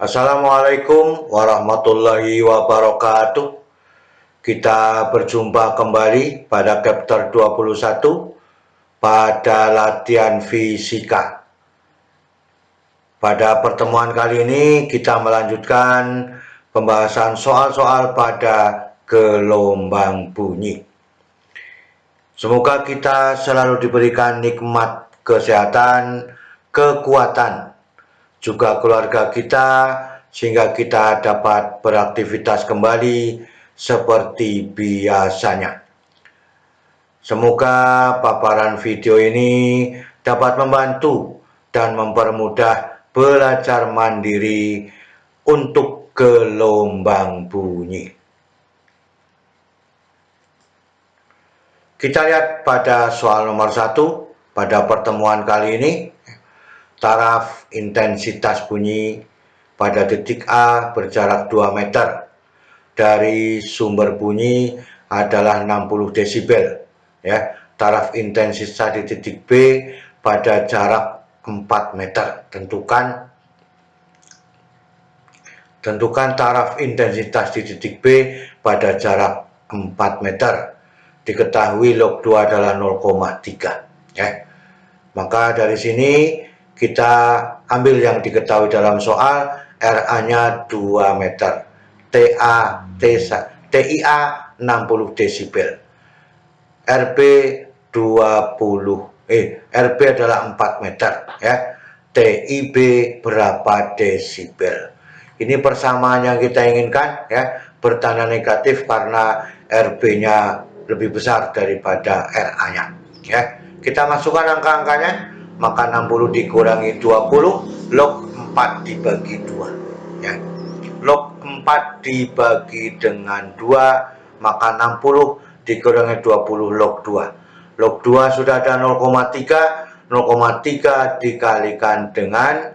Assalamualaikum warahmatullahi wabarakatuh. Kita berjumpa kembali pada chapter 21 pada latihan fisika. Pada pertemuan kali ini kita melanjutkan pembahasan soal-soal pada gelombang bunyi. Semoga kita selalu diberikan nikmat kesehatan, kekuatan, juga keluarga kita, sehingga kita dapat beraktivitas kembali seperti biasanya. Semoga paparan video ini dapat membantu dan mempermudah belajar mandiri untuk gelombang bunyi. Kita lihat pada soal nomor 1 pada pertemuan kali ini. Taraf intensitas bunyi pada titik A berjarak 2 meter dari sumber bunyi adalah 60 desibel. Ya, taraf intensitas di titik B pada jarak 4 meter. Tentukan taraf intensitas di titik B pada jarak 4 meter. Diketahui log 2 adalah 0,3. Ya. Maka dari sini kita ambil yang diketahui dalam soal, RA-nya 2 meter, TIA 60 desibel, RB RB adalah 4 meter, ya. TIB berapa desibel? Ini persamaan yang kita inginkan, ya, bertanda negatif karena RB-nya lebih besar daripada RA-nya, ya. Kita masukkan angka-angkanya. Maka 60 dikurangi 20, log 4 dibagi 2. Ya. Log 4 dibagi dengan 2, maka 60 dikurangi 20 log 2. Log 2 sudah ada 0,3, 0,3 dikalikan dengan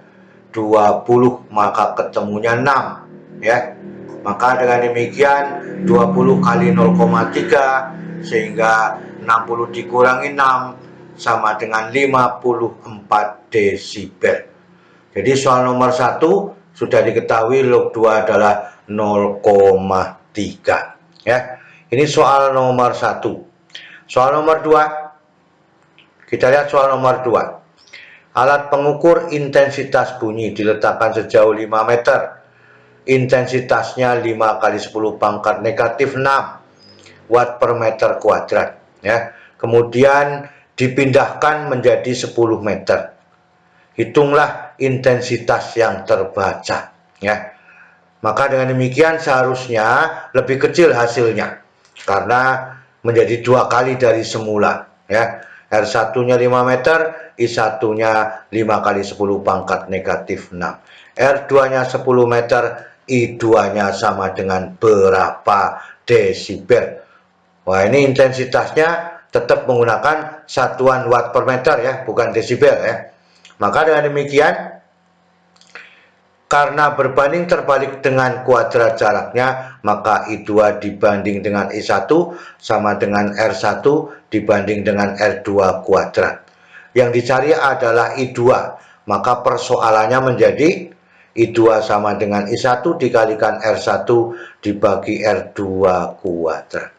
20, maka ketemunya 6. Ya. Maka dengan demikian 20 kali 0,3 sehingga 60 dikurangi 6 sama dengan 54 desibel. Jadi soal nomor 1 sudah diketahui log 2 adalah 0,3. Ya. Ini soal nomor 1. Soal nomor 2. Kita lihat soal nomor 2. Alat pengukur intensitas bunyi diletakkan sejauh 5 meter. Intensitasnya 5 kali 10 pangkat negatif 6 watt per meter kuadrat. Ya. Kemudian dipindahkan menjadi 10 meter. Hitunglah intensitas yang terbaca, ya. Maka dengan demikian seharusnya lebih kecil hasilnya karena menjadi 2 kali dari semula, ya. R1-nya 5 meter, I1-nya 5 kali 10 pangkat negatif 6. R2-nya 10 meter, I2-nya sama dengan berapa desibel. Wah, ini intensitasnya tetap menggunakan satuan watt per meter, ya, bukan desibel, ya. Maka dengan demikian, karena berbanding terbalik dengan kuadrat jaraknya, maka I2 dibanding dengan I1 sama dengan R1 dibanding dengan R2 kuadrat. Yang dicari adalah I2, maka persoalannya menjadi I2 sama dengan I1 dikalikan R1 dibagi R2 kuadrat.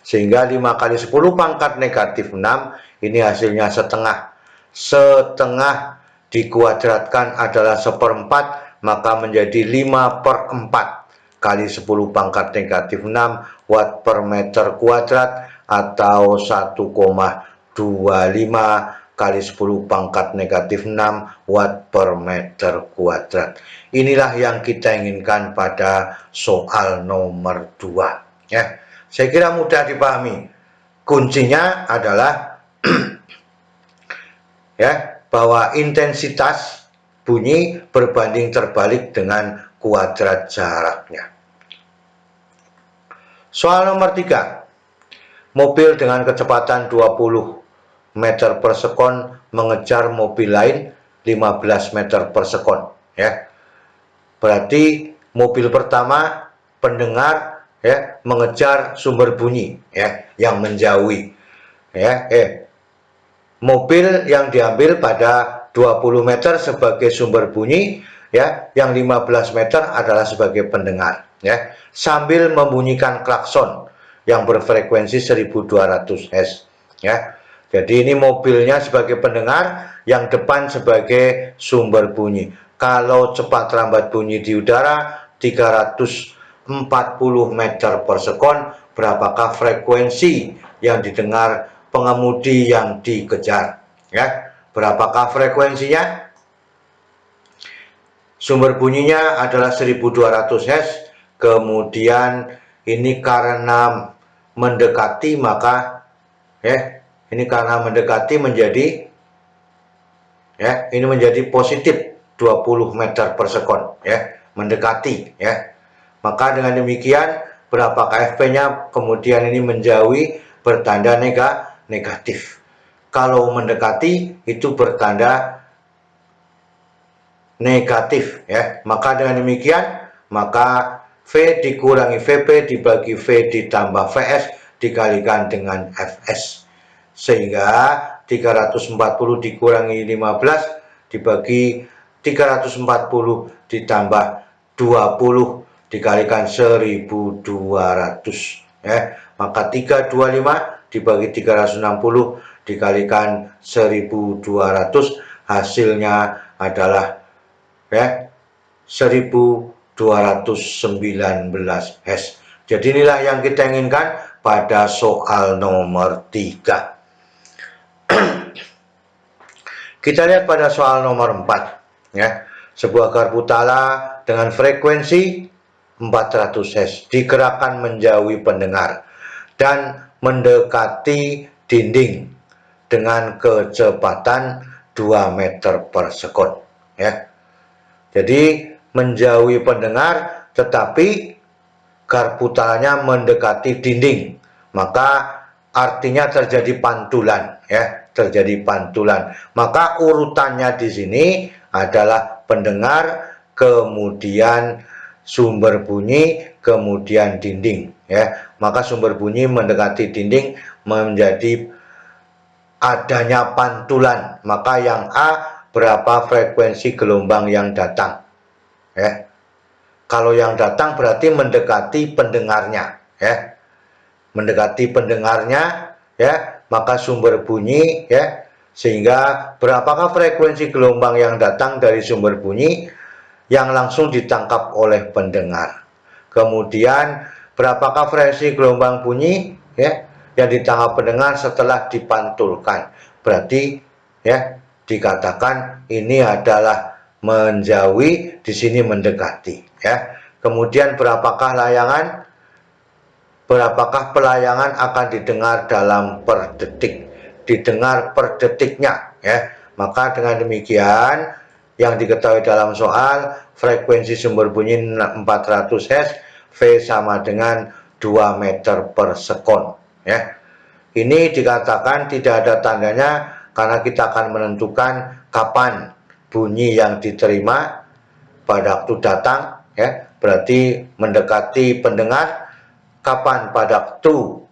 Sehingga 5 kali 10 pangkat negatif 6, ini hasilnya setengah. Setengah dikuadratkan adalah 1/4, maka menjadi 5/4 kali 10 pangkat negatif 6 watt per meter kuadrat atau 1,25 kali 10 pangkat negatif 6 watt per meter kuadrat. Inilah yang kita inginkan pada soal nomor 2, ya. Saya kira mudah dipahami. Kuncinya adalah ya, bahwa intensitas bunyi berbanding terbalik dengan kuadrat jaraknya. Soal nomor 3. Mobil dengan kecepatan 20 meter per sekon mengejar mobil lain 15 meter per sekon, ya. Berarti mobil pertama pendengar, ya, mengejar sumber bunyi, ya, yang menjauhi, ya. Mobil yang diambil pada 20 meter sebagai sumber bunyi ya, yang 15 meter adalah sebagai pendengar, ya, sambil membunyikan klakson yang berfrekuensi 1200 Hz, ya. Jadi ini mobilnya sebagai pendengar, yang depan sebagai sumber bunyi. Kalau cepat lambat bunyi di udara 340 meter per sekon, berapakah frekuensi yang didengar pengemudi yang dikejar, ya? Berapakah frekuensinya? Sumber bunyinya adalah 1200 Hz. Kemudian ini karena mendekati, maka ini karena mendekati menjadi, ini menjadi positif 20 meter per sekon, mendekati, Maka dengan demikian berapakah FP-nya? Kemudian ini menjauhi bertanda negatif. Kalau mendekati itu bertanda negatif, Maka dengan demikian, maka V dikurangi VP dibagi V ditambah VS dikalikan dengan FS, sehingga 340 dikurangi 15 dibagi 340 ditambah 20 dikalikan 1200, maka 325 dibagi 360 dikalikan 1200, hasilnya adalah 1219 Hz. Jadi inilah yang kita inginkan pada soal nomor 3. Kita lihat pada soal nomor 4, sebuah garpu tala dengan frekuensi 400 Hz digerakkan menjauhi pendengar dan mendekati dinding dengan kecepatan 2 meter per sekon, Jadi menjauhi pendengar, tetapi garpu talanya mendekati dinding, maka artinya terjadi pantulan, terjadi pantulan. Maka urutannya di sini adalah pendengar, kemudian sumber bunyi, kemudian dinding, Maka sumber bunyi mendekati dinding menjadi adanya pantulan. Maka yang A, berapa frekuensi gelombang yang datang, Kalau yang datang berarti mendekati pendengarnya, mendekati pendengarnya, maka sumber bunyi, sehingga berapakah frekuensi gelombang yang datang dari sumber bunyi yang langsung ditangkap oleh pendengar. Kemudian berapakah frekuensi gelombang bunyi, yang ditangkap pendengar setelah dipantulkan. Berarti dikatakan ini adalah menjauhi, di sini mendekati, Kemudian berapakah layangan? Berapakah pelayangan akan didengar dalam per detik? Didengar per detiknya, Maka dengan demikian yang diketahui dalam soal, frekuensi sumber bunyi 400 Hz, V sama dengan 2 meter per sekon, Ini dikatakan tidak ada tandanya karena kita akan menentukan kapan bunyi yang diterima pada waktu datang, berarti mendekati pendengar. Kapan pada waktu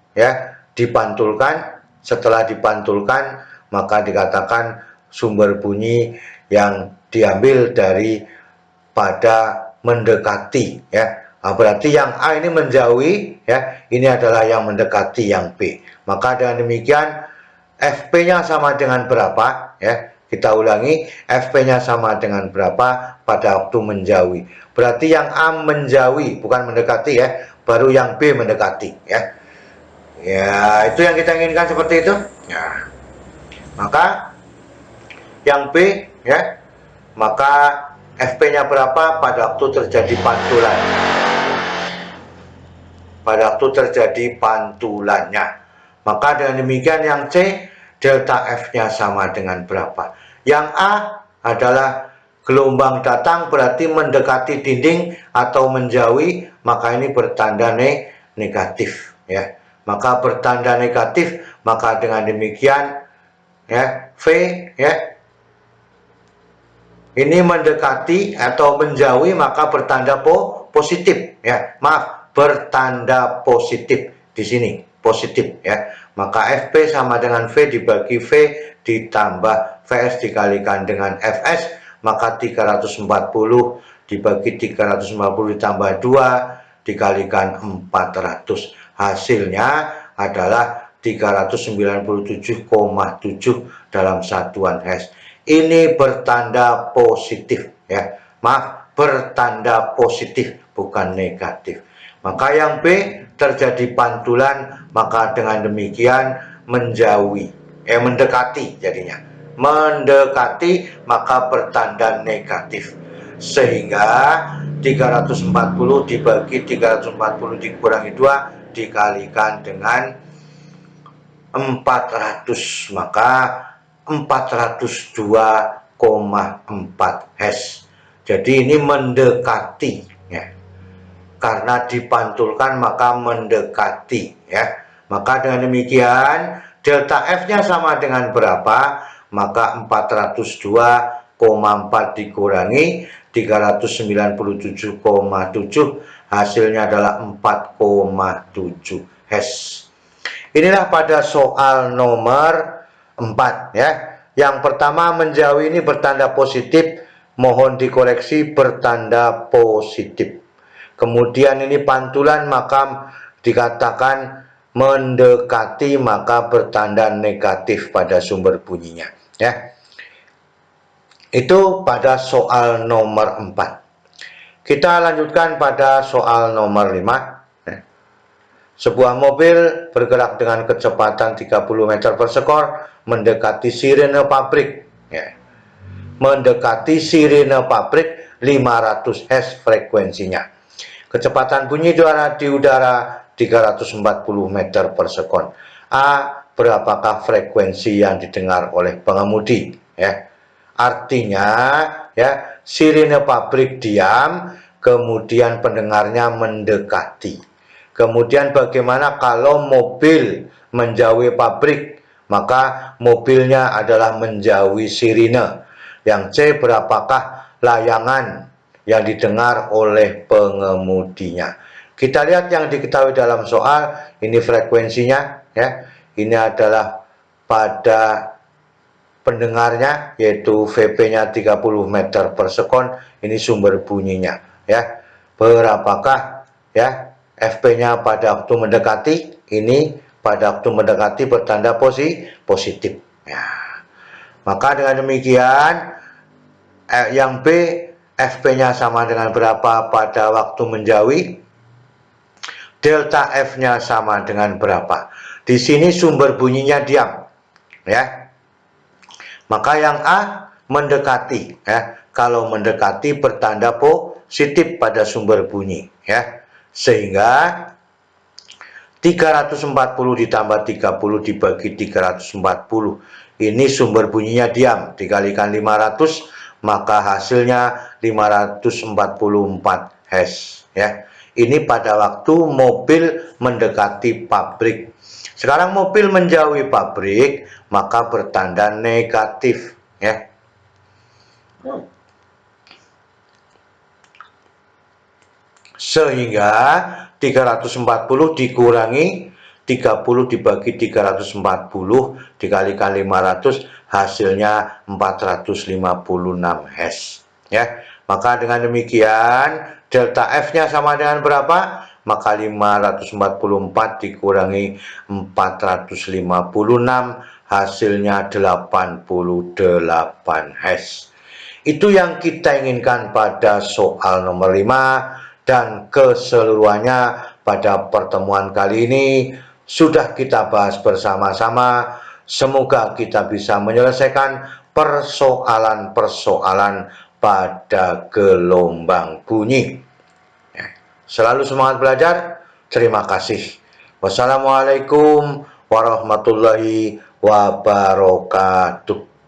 dipantulkan. Setelah dipantulkan, maka dikatakan sumber bunyi yang diambil dari pada mendekati, berarti yang A ini menjauhi, ini adalah yang mendekati yang B. Maka dengan demikian FP-nya sama dengan berapa, Kita ulangi, FP-nya sama dengan berapa pada waktu menjauhi. Berarti yang A menjauhi, bukan mendekati, baru yang B mendekati, itu yang kita inginkan seperti itu. Maka yang B, maka FP-nya berapa pada waktu terjadi pantulan. Pada waktu terjadi pantulannya. Maka dengan demikian yang C, delta F-nya sama dengan berapa. Yang A adalah gelombang datang, berarti mendekati dinding atau menjauhi, maka ini bertanda negatif, Maka bertanda negatif, maka dengan demikian V, ini mendekati atau menjauhi, maka bertanda positif, bertanda positif di sini, positif, Maka FP sama dengan V dibagi V ditambah VS dikalikan dengan FS, maka 340 dibagi 350 ditambah 2 dikalikan 400. Hasilnya adalah 397,7 dalam satuan Hz. Ini bertanda positif ya. Maaf, bertanda positif bukan negatif. Maka yang B terjadi pantulan, maka dengan demikian mendekati jadinya. Mendekati maka bertanda negatif. Sehingga 340 dibagi 340 dikurangi 2 dikalikan dengan 400, maka 402,4 Hz. Jadi ini mendekati ya. Karena dipantulkan maka mendekati ya. Maka dengan demikian delta F-nya sama dengan berapa? Maka 402,4 dikurangi 397,7 hasilnya adalah 4,7 Hz. Inilah pada soal nomor 4 ya. Yang pertama menjauhi ini bertanda positif, mohon dikoreksi bertanda positif. Kemudian ini pantulan maka dikatakan mendekati maka bertanda negatif pada sumber bunyinya ya. Itu pada soal nomor 4. Kita lanjutkan pada soal nomor 5. Sebuah mobil bergerak dengan kecepatan 30 meter per sekor mendekati sirene pabrik ya. Mendekati sirene pabrik 500 Hz frekuensinya. Kecepatan bunyi di udara 340 meter per sekon. A. Berapakah frekuensi yang didengar oleh pengemudi ya. Artinya ya, sirene pabrik diam, kemudian pendengarnya mendekati. Kemudian bagaimana kalau mobil menjauhi pabrik, maka mobilnya adalah menjauhi sirine. Yang C, berapakah layangan yang didengar oleh pengemudinya. Kita lihat yang diketahui dalam soal, ini frekuensinya ya. Ini adalah pada pendengarnya yaitu VP-nya 30 meter per sekon, ini sumber bunyinya ya. Berapakah ya FP-nya pada waktu mendekati? Ini pada waktu mendekati bertanda positif ya. Maka dengan demikian yang B FP-nya sama dengan berapa pada waktu menjauhi? Delta F-nya sama dengan berapa? Di sini sumber bunyinya diam ya. Maka yang A mendekati ya. Kalau mendekati bertanda positif pada sumber bunyi ya. Sehingga 340 ditambah 30 dibagi 340. Ini sumber bunyinya diam dikalikan 500, maka hasilnya 544 Hz ya. Ini pada waktu mobil mendekati pabrik. Sekarang mobil menjauhi pabrik, maka bertanda negatif ya. Sehingga 340 dikurangi 30 dibagi 340 dikalikan 500 hasilnya 456 Hz ya. Maka dengan demikian delta F-nya sama dengan berapa? Maka 544 dikurangi 456 hasilnya 88 Hz. Itu yang kita inginkan pada soal nomor 5. Dan keseluruhannya pada pertemuan kali ini sudah kita bahas bersama-sama. Semoga kita bisa menyelesaikan persoalan-persoalan pada gelombang bunyi. Selalu semangat belajar. Terima kasih. Wassalamualaikum warahmatullahi wabarakatuh.